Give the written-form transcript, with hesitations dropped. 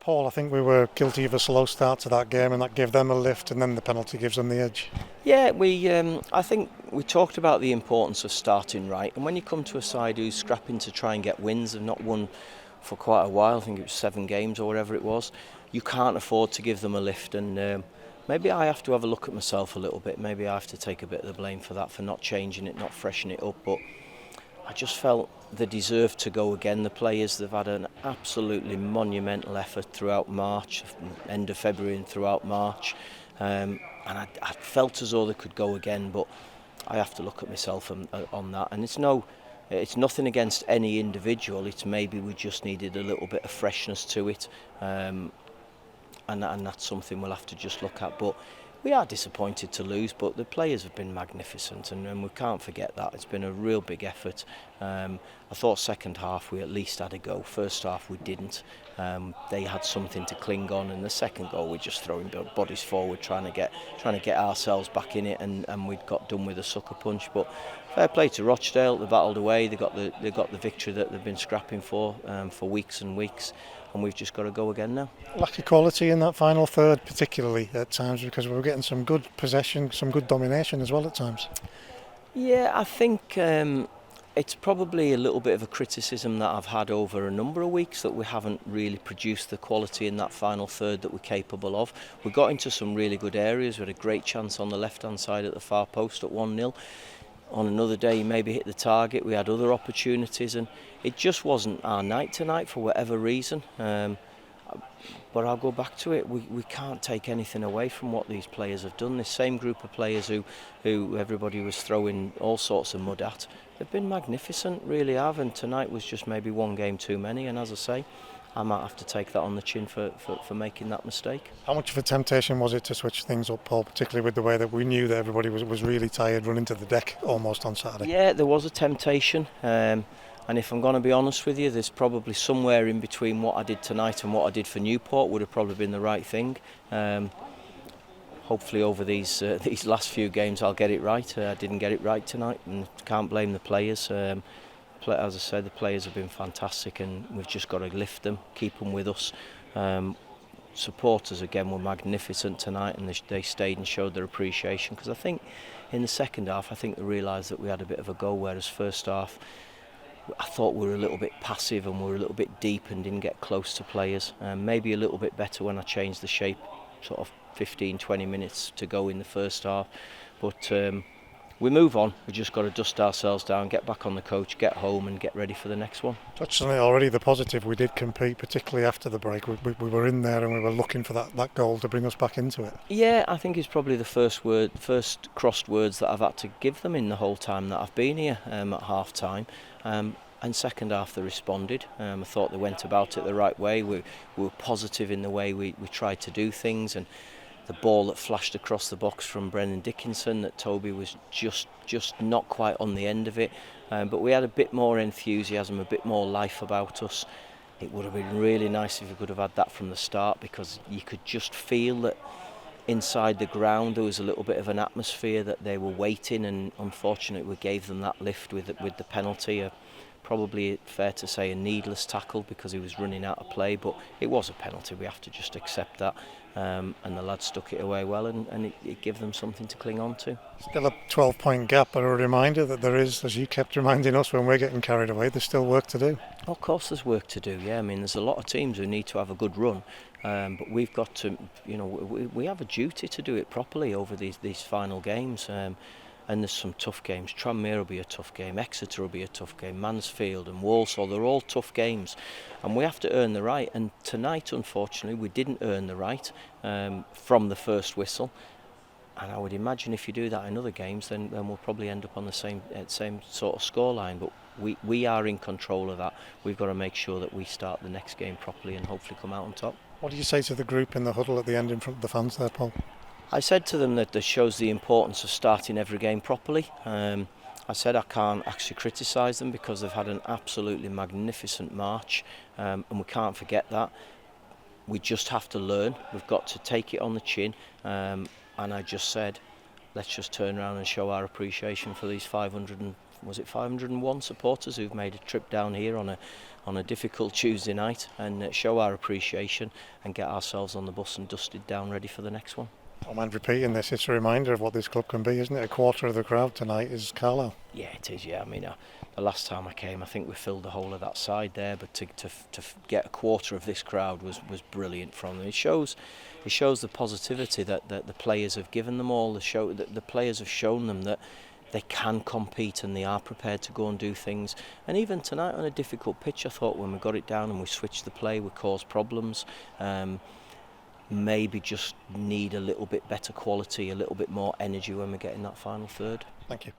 Paul, I think we were guilty of a slow start to that game, and that gave them a lift, and then the penalty gives them the edge. Yeah, I think we talked about the importance of starting right, and when you come to a side who's scrapping to try and get wins, have not won for quite a while, I think it was 7 games or whatever it was, you can't afford to give them a lift, and maybe I have to have a look at myself a little bit. Maybe I have to take a bit of the blame for that, for not changing it, not freshening it up, but I just felt they deserved to go again. The players, they've had an absolutely monumental effort throughout March, end of February and throughout March. And I felt as though they could go again, but I have to look at myself on that. And it's nothing against any individual. It's maybe we just needed a little bit of freshness to it, and that's something we'll have to just look at. But we are disappointed to lose, but the players have been magnificent, and we can't forget that. It's been a real big effort. I thought second half we at least had a go. First half we didn't. They had something to cling on, and the second goal we're just throwing bodies forward, trying to get ourselves back in it, and we'd got done with a sucker punch. But fair play to Rochdale. They battled away. They got the victory that they've been scrapping for weeks and weeks. And we've just got to go again now. Lack of quality in that final third, particularly at times, because we were getting some good possession, some good domination as well at times. Yeah, I think it's probably a little bit of a criticism that I've had over a number of weeks, that we haven't really produced the quality in that final third that we're capable of. We got into some really good areas. We had a great chance on the left-hand side at the far post at 1-0. On another day, maybe hit the target. We had other opportunities, and it just wasn't our night tonight for whatever reason. But I'll go back to it. We can't take anything away from what these players have done. This same group of players who everybody was throwing all sorts of mud at, they've been magnificent, really have. And tonight was just maybe one game too many. And as I say, I might have to take that on the chin for making that mistake. How much of a temptation was it to switch things up, Paul, particularly with the way that we knew that everybody was really tired, running to the deck almost on Saturday? Yeah, there was a temptation. And if I'm going to be honest with you, there's probably somewhere in between what I did tonight and what I did for Newport would have probably been the right thing. Hopefully over these last few games I'll get it right. I didn't get it right tonight, and can't blame the players. As I said, the players have been fantastic, and we've just got to lift them, keep them with us. Supporters again were magnificent tonight, and they stayed and showed their appreciation, because I think in the second half I think they realised that we had a bit of a go, whereas first half I thought we were a little bit passive and we were a little bit deep and didn't get close to players. Maybe a little bit better when I changed the shape, sort of 15-20 minutes to go in the first half, but we move on. We just got to dust ourselves down, get back on the coach, get home and get ready for the next one. Touched on it already, the positive. We did compete, particularly after the break. We were in there and we were looking for that goal to bring us back into it. Yeah, I think it's probably the first crossed words that I've had to give them in the whole time that I've been here at half time. And second half they responded. I thought they went about it the right way. We were positive in the way we tried to do things, and the ball that flashed across the box from Brennan Dickinson, that Toby was just not quite on the end of it. But we had a bit more enthusiasm, a bit more life about us. It would have been really nice if we could have had that from the start, because you could just feel that inside the ground there was a little bit of an atmosphere that they were waiting, and unfortunately we gave them that lift with the penalty. Probably fair to say a needless tackle, because he was running out of play, but it was a penalty. We have to just accept that, and the lads stuck it away well, and it gave them something to cling on to. Still a 12-point gap, but a reminder that there is, as you kept reminding us when we're getting carried away, there's still work to do. Of course there's work to do, yeah. I mean, there's a lot of teams who need to have a good run, but we've got to, we have a duty to do it properly over these final games. And there's some tough games. Tranmere will be a tough game, Exeter will be a tough game, Mansfield and Walsall, they're all tough games, and we have to earn the right. And tonight, unfortunately, we didn't earn the right from the first whistle. And I would imagine if you do that in other games, then we'll probably end up on the same sort of scoreline. But we are in control of that. We've got to make sure that we start the next game properly and hopefully come out on top. What do you say to the group in the huddle at the end in front of the fans there, Paul? I said to them that this shows the importance of starting every game properly. I said I can't actually criticise them, because they've had an absolutely magnificent March, and we can't forget that. We just have to learn. We've got to take it on the chin, and I just said, let's just turn around and show our appreciation for these 500 was it 501 supporters who've made a trip down here on a difficult Tuesday night, and show our appreciation and get ourselves on the bus and dusted down ready for the next one. I don't mind repeating this, it's a reminder of what this club can be, isn't it? A quarter of the crowd tonight is Carlisle. Yeah, it is, yeah. I mean, the last time I came, I think we filled the whole of that side there, but to get a quarter of this crowd was brilliant from them. It shows the positivity that the players have given them all. The players have shown them that they can compete and they are prepared to go and do things. And even tonight on a difficult pitch, I thought when we got it down and we switched the play, we caused problems. Maybe just need a little bit better quality, a little bit more energy when we get in that final third. Thank you.